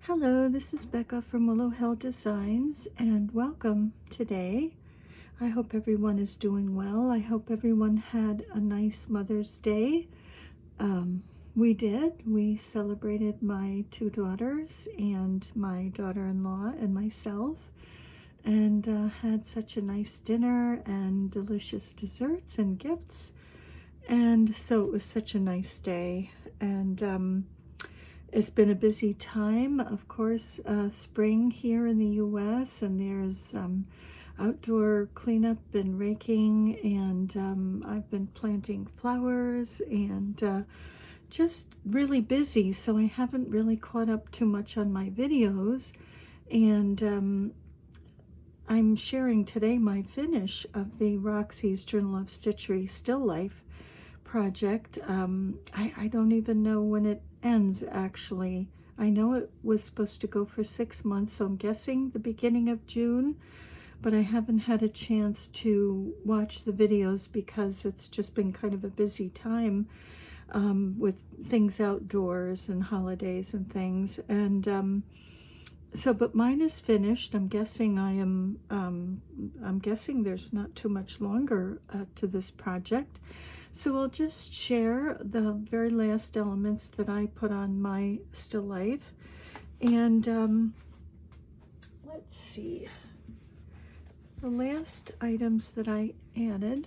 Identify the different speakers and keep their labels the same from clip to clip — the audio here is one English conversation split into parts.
Speaker 1: Hello, this is Becca from Willow Hill Designs, and welcome today. I hope everyone is doing well. I hope everyone had a nice Mother's Day. We did. We celebrated my two daughters and my daughter-in-law and myself, and had such a nice dinner and delicious desserts and gifts. And so it was such a nice day. And it's been a busy time, of course, spring here in the U.S., and there's outdoor cleanup and raking, and I've been planting flowers and just really busy, so I haven't really caught up too much on my videos. And I'm sharing today my finish of the Roxys Journal of Stitchery Still Life project. I don't even know when it ends, actually. I know it was supposed to go for 6 months, so I'm guessing the beginning of June, but I haven't had a chance to watch the videos because it's just been kind of a busy time with things outdoors and holidays and things. And but mine is finished. I'm guessing I'm guessing there's not too much longer to this project. So I'll just share the very last elements that I put on my still life. And let's see. The last items that I added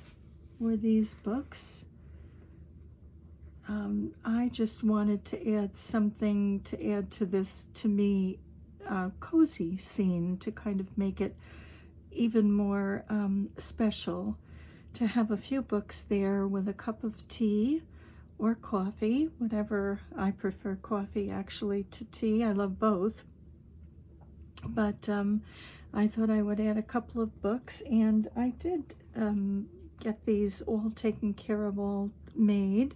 Speaker 1: were these books. I just wanted to add something to add to this, to me, cozy scene, to kind of make it even more special, to have a few books there with a cup of tea or coffee, whatever. I prefer coffee actually to tea. I love both. But I thought I would add a couple of books, and I did get these all taken care of, all made.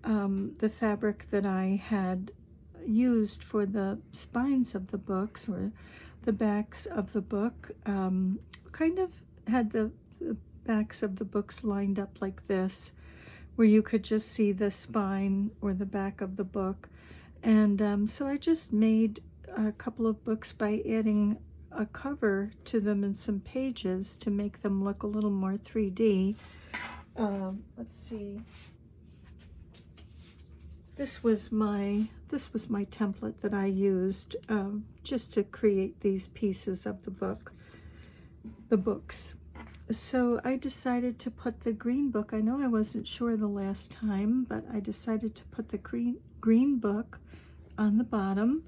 Speaker 1: The fabric that I had used for the spines of the books, or the backs of the book, kind of had the backs of the books lined up like this, where you could just see the spine or the back of the book. And so I just made a couple of books by adding a cover to them and some pages to make them look a little more 3D. Let's see. This was my template that I used just to create these pieces of the books. So I decided to put the green book. I know I wasn't sure the last time, but I decided to put the green book on the bottom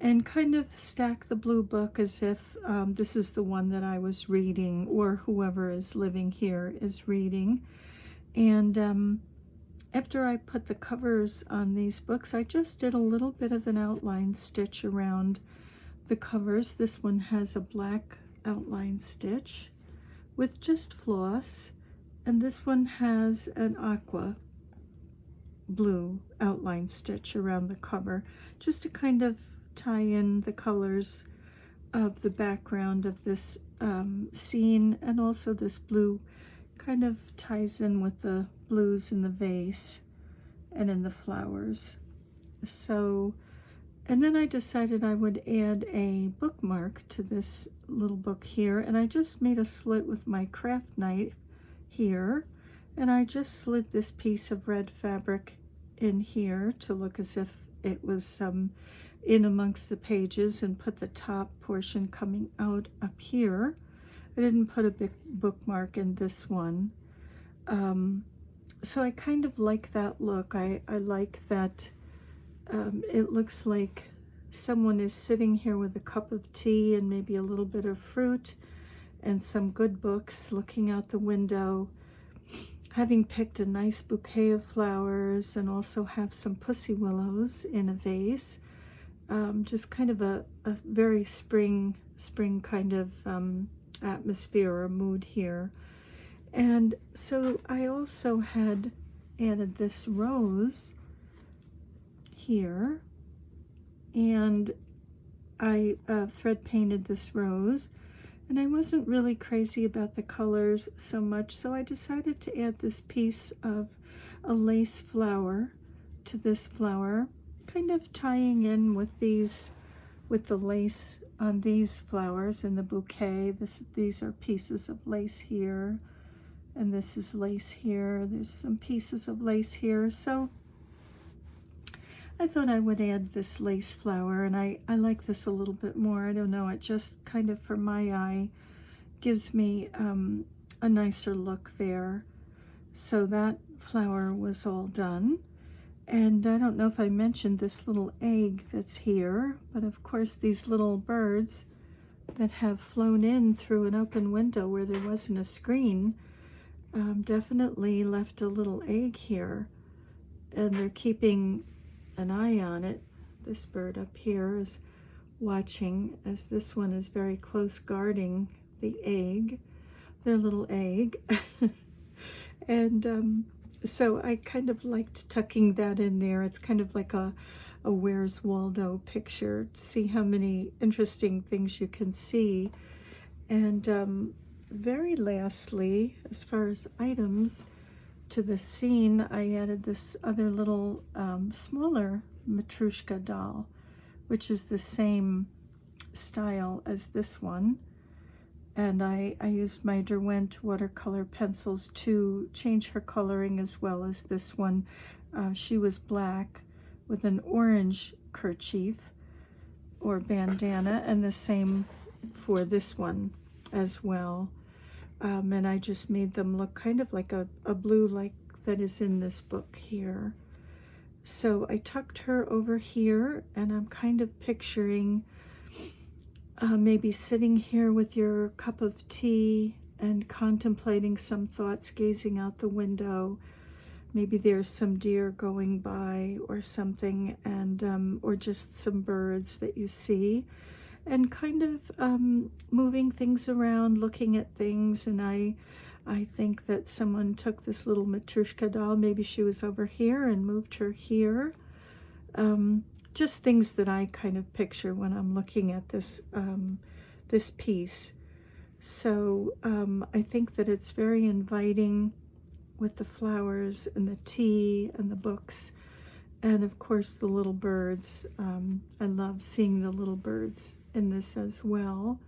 Speaker 1: and kind of stack the blue book as if this is the one that I was reading, or whoever is living here is reading. And after I put the covers on these books, I just did a little bit of an outline stitch around the covers. This one has a black outline stitch with just floss, and this one has an aqua blue outline stitch around the cover, just to kind of tie in the colors of the background of this scene. And also this blue kind of ties in with the blues in the vase and in the flowers. So, and then I decided I would add a bookmark to this little book here, and I just made a slit with my craft knife here, and I just slid this piece of red fabric in here to look as if it was in amongst the pages, and put the top portion coming out up here. I didn't put a big bookmark in this one. So I kind of like that look. I like that it looks like someone is sitting here with a cup of tea and maybe a little bit of fruit and some good books, looking out the window, having picked a nice bouquet of flowers, and also have some pussy willows in a vase. Just kind of a very spring kind of atmosphere or mood here. And so I also had added this rose here, and I thread painted this rose, and I wasn't really crazy about the colors so much, so I decided to add this piece of a lace flower to this flower, kind of tying in with these with the lace on these flowers in the bouquet. These are pieces of lace here, and this is lace here. There's some pieces of lace here. So I thought I would add this lace flower, and I like this a little bit more. I don't know, it just kind of, for my eye, gives me a nicer look there. So that flower was all done. And I don't know if I mentioned this little egg that's here, but of course these little birds that have flown in through an open window where there wasn't a screen definitely left a little egg here, and they're keeping an eye on it. This bird up here is watching, as this one is very close guarding the egg, their little egg. And so I kind of liked tucking that in there. It's kind of like a Where's Waldo picture. See how many interesting things you can see. And very lastly, as far as items to the scene, I added this other little smaller Matryoshka doll, which is the same style as this one. And I used my Derwent watercolor pencils to change her coloring as well as this one. She was black with an orange kerchief or bandana, and the same for this one as well. And I just made them look kind of like a blue like that is in this book here. So I tucked her over here, and I'm kind of picturing maybe sitting here with your cup of tea and contemplating some thoughts, gazing out the window. Maybe there's some deer going by or something, and or just some birds that you see, and kind of moving things around, looking at things. And I think that someone took this little Matryoshka doll, maybe she was over here and moved her here. Just things that I kind of picture when I'm looking at this this piece. So I think that it's very inviting with the flowers and the tea and the books, and of course the little birds. I love seeing the little birds in this as well.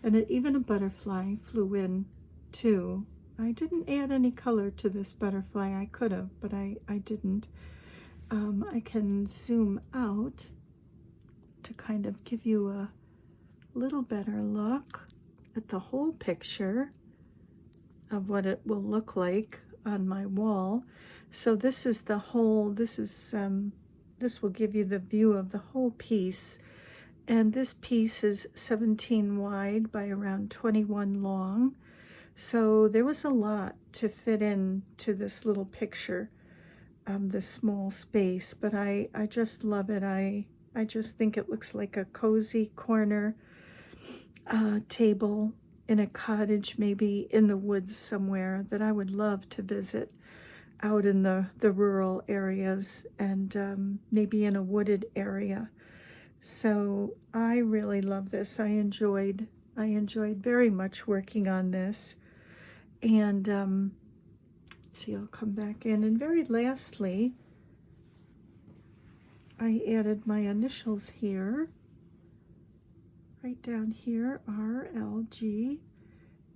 Speaker 1: And even a butterfly flew in too. I didn't add any color to this butterfly. I could have, but I didn't. I can zoom out to kind of give you a little better look at the whole picture of what it will look like on my wall. So this is the whole, this will give you the view of the whole piece. And this piece is 17 wide by around 21 long. So there was a lot to fit in to this little picture, this small space, but I just love it. I just think it looks like a cozy corner table in a cottage, maybe in the woods somewhere, that I would love to visit out in the rural areas, and maybe in a wooded area. So I really love this. I enjoyed very much working on this. And let's see, I'll come back in. And very lastly, I added my initials here, right down here, RLG.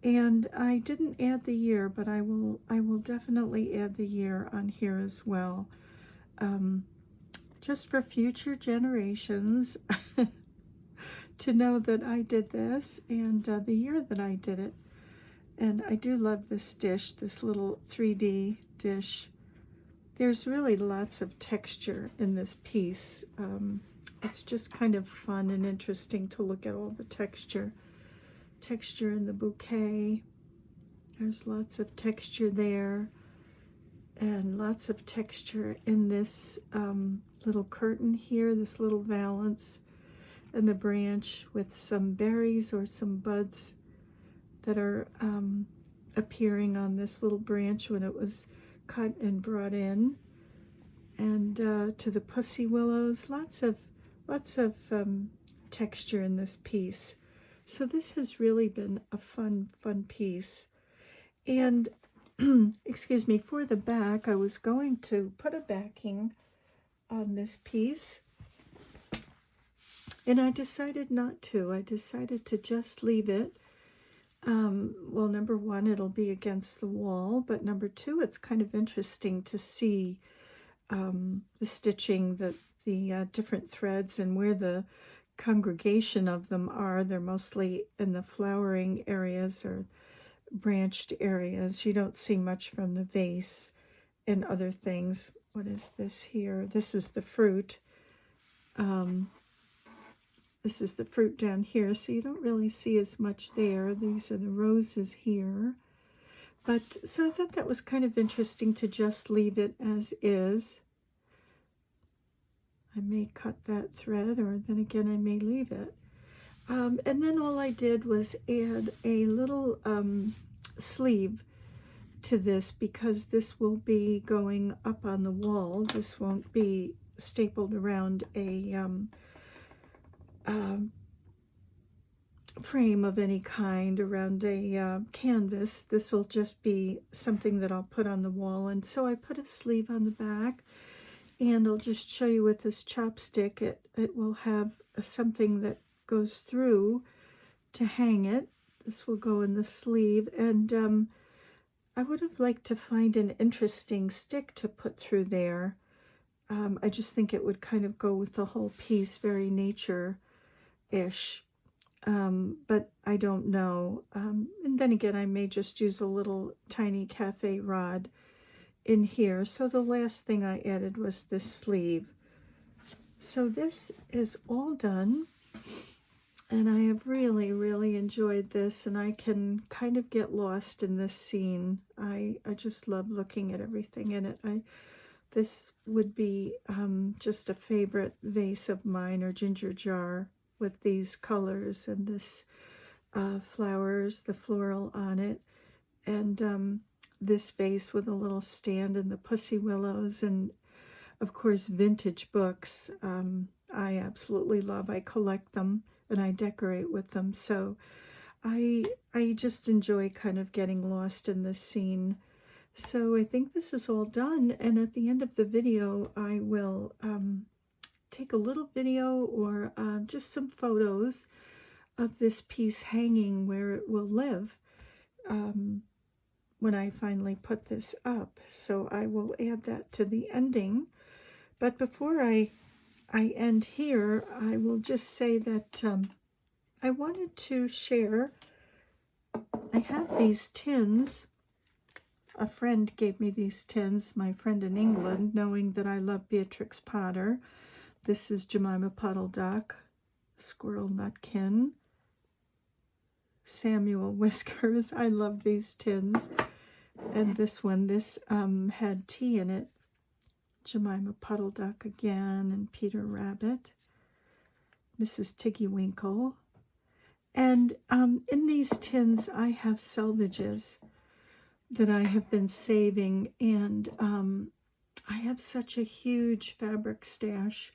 Speaker 1: And I didn't add the year, but I will definitely add the year on here as well, just for future generations to know that I did this, and the year that I did it. And I do love this dish, this little 3D dish. There's really lots of texture in this piece. It's just kind of fun and interesting to look at all the texture in the bouquet. There's lots of texture there, and lots of texture in this little curtain here, this little valance, and the branch with some berries or some buds that are appearing on this little branch when it was cut and brought in. And to the pussy willows, lots of texture in this piece. So this has really been a fun piece. And excuse me, for the back, I was going to put a backing on this piece, And I decided not to. I decided to just leave it. Well, number one, it'll be against the wall, but number two, it's kind of interesting to see the stitching, the different threads and where the congregation of them are. They're mostly in the flowering areas or branched areas. You don't see much from the vase and other things. What is this here? This is the fruit. This is the fruit down here, so you don't really see as much there. These are the roses here. But so I thought that was kind of interesting to just leave it as is. I may cut that thread, or then again I may leave it. And then all I did was add a little sleeve to this, because this will be going up on the wall. This won't be stapled around a frame of any kind, around a canvas. This will just be something that I'll put on the wall. And so I put a sleeve on the back, and I'll just show you with this chopstick. It will have something that goes through to hang it. This will go in the sleeve, and I would have liked to find an interesting stick to put through there. I just think it would kind of go with the whole piece, very nature-ish. But I don't know. And then again, I may just use a little tiny cafe rod in here. So the last thing I added was this sleeve. So this is all done, and I have really, really enjoyed this, and I can kind of get lost in this scene. I just love looking at everything in it. This would be just a favorite vase of mine, or ginger jar, with these colors and this flowers, the floral on it, and this vase with a little stand and the pussy willows, and of course vintage books. I absolutely love. I collect them and I decorate with them. So I just enjoy kind of getting lost in this scene. So I think this is all done, and at the end of the video I will take a little video, or just some photos of this piece hanging where it will live when I finally put this up. So I will add that to the ending. But before I end here, I will just say that I wanted to share. I have these tins. A friend gave me these tins, my friend in England, knowing that I love Beatrix Potter. This is Jemima Puddle Duck, Squirrel Nutkin, Samuel Whiskers. I love these tins. And this one, this had tea in it. Jemima Puddle Duck again, and Peter Rabbit, Mrs. Tiggy Winkle. And in these tins I have selvedges that I have been saving, and I have such a huge fabric stash.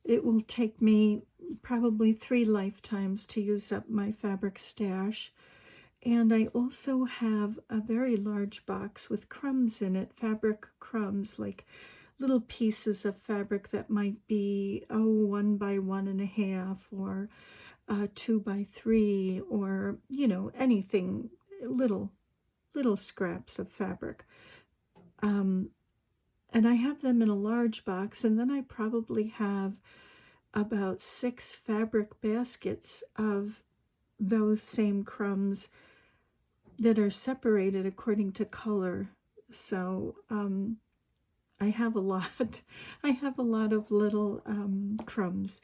Speaker 1: It will take me probably 3 lifetimes to use up my fabric stash. And I also have a very large box with crumbs in it, fabric crumbs, like little pieces of fabric that might be 1 by 1.5, or 2 by 3, or anything, little scraps of fabric. And I have them in a large box, and then I probably have about 6 fabric baskets of those same crumbs that are separated according to color. So I have a lot. I have a lot of little crumbs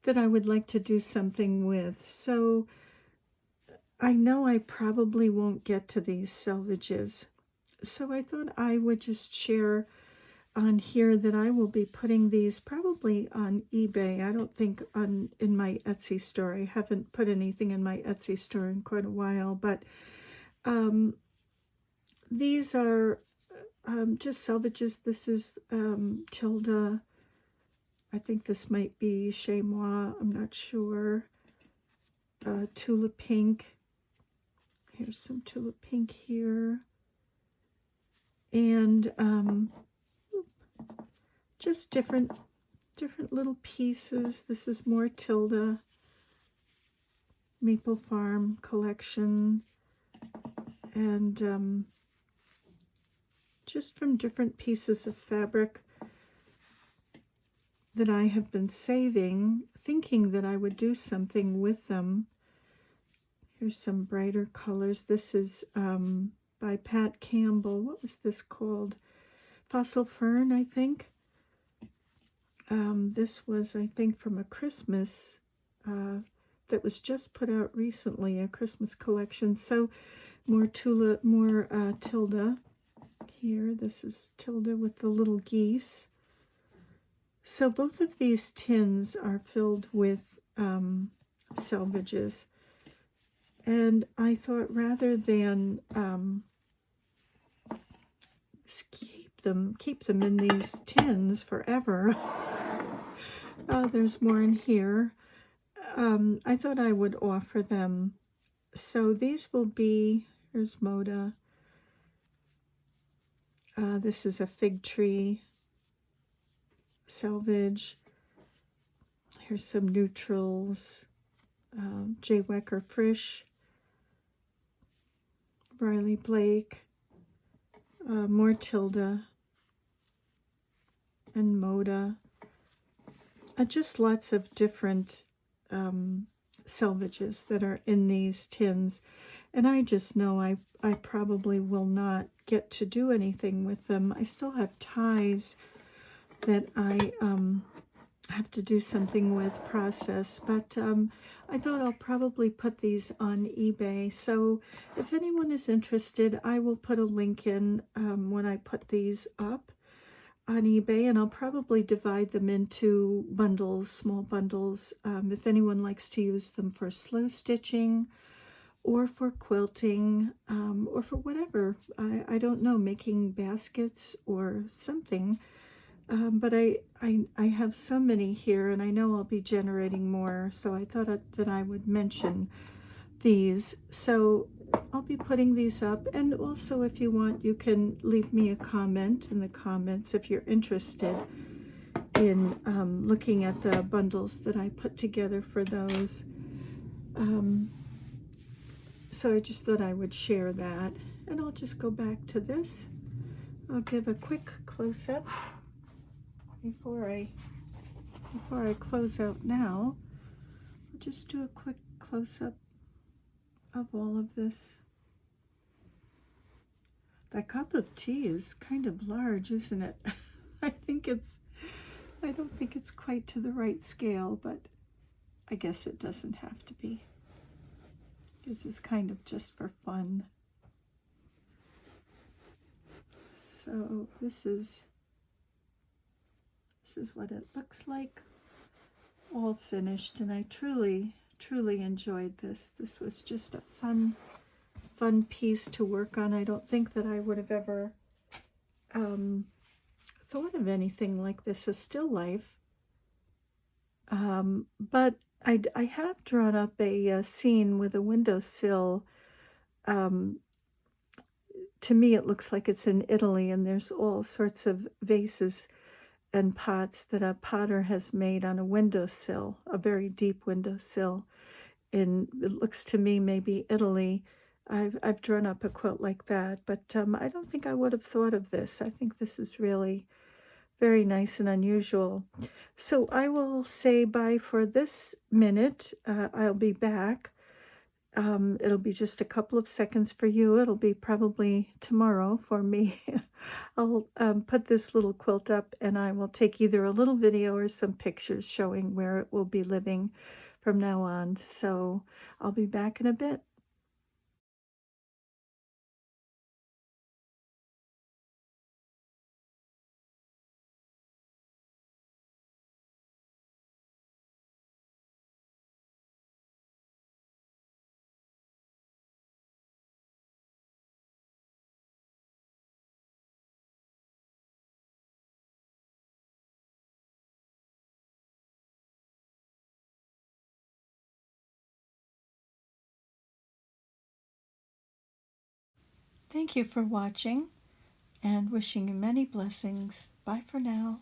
Speaker 1: that I would like to do something with. So I know I probably won't get to these selvedges. So I thought I would just share on here that I will be putting these probably on eBay. I don't think in my Etsy store. I haven't put anything in my Etsy store in quite a while, but these are just selvedges. This is Tilda. I think this might be Chamois. I'm not sure. Tulip Pink. Here's some Tulip Pink here. And just different different little pieces. This is more Tilda Maple Farm collection, and just from different pieces of fabric that I have been saving, thinking that I would do something with them. Here's some brighter colors. This is by Pat Campbell. What was this called? Fossil Fern, I think. This was, I think, from a Christmas that was just put out recently, a Christmas collection. So more Tilda here. This is Tilda with the little geese. So both of these tins are filled with selvedges. And I thought rather than keep them in these tins forever, there's more in here. I thought I would offer them. So these will be, here's Moda. This is a fig tree selvage. Here's some neutrals. J. Wecker Frisch. Riley Blake. More Tilda. And Moda. Just lots of different selvages that are in these tins, and I just know I probably will not get to do anything with them. I still have ties that I have to do something with, process, but I thought I'll probably put these on eBay. So if anyone is interested, I will put a link in when I put these up on eBay, and I'll probably divide them into bundles, small bundles, if anyone likes to use them for slow stitching or for quilting, or for whatever. I don't know, making baskets or something. But I have so many here, and I know I'll be generating more, so I thought that I would mention these. So I'll be putting these up, and also if you want, you can leave me a comment in the comments if you're interested in looking at the bundles that I put together for those. So I just thought I would share that, and I'll just go back to this. I'll give a quick close-up before I close out now. I'll just do a quick close-up of all of this. That cup of tea is kind of large, isn't it? I don't think it's quite to the right scale, but I guess it doesn't have to be. This is kind of just for fun. So this is what it looks like, all finished, and I truly enjoyed this. This was just a fun piece to work on. I don't think that I would have ever thought of anything like this, a still life. But I have drawn up a scene with a windowsill. To me, it looks like it's in Italy, and there's all sorts of vases and pots that a potter has made on a windowsill, a very deep windowsill. And it looks to me maybe Italy. I've drawn up a quilt like that, but I don't think I would have thought of this. I think this is really very nice and unusual. So I will say bye for this minute. I'll be back. It'll be just a couple of seconds for you. It'll be probably tomorrow for me. I'll put this little quilt up, and I will take either a little video or some pictures showing where it will be living from now on. So I'll be back in a bit. Thank you for watching, and wishing you many blessings. Bye for now.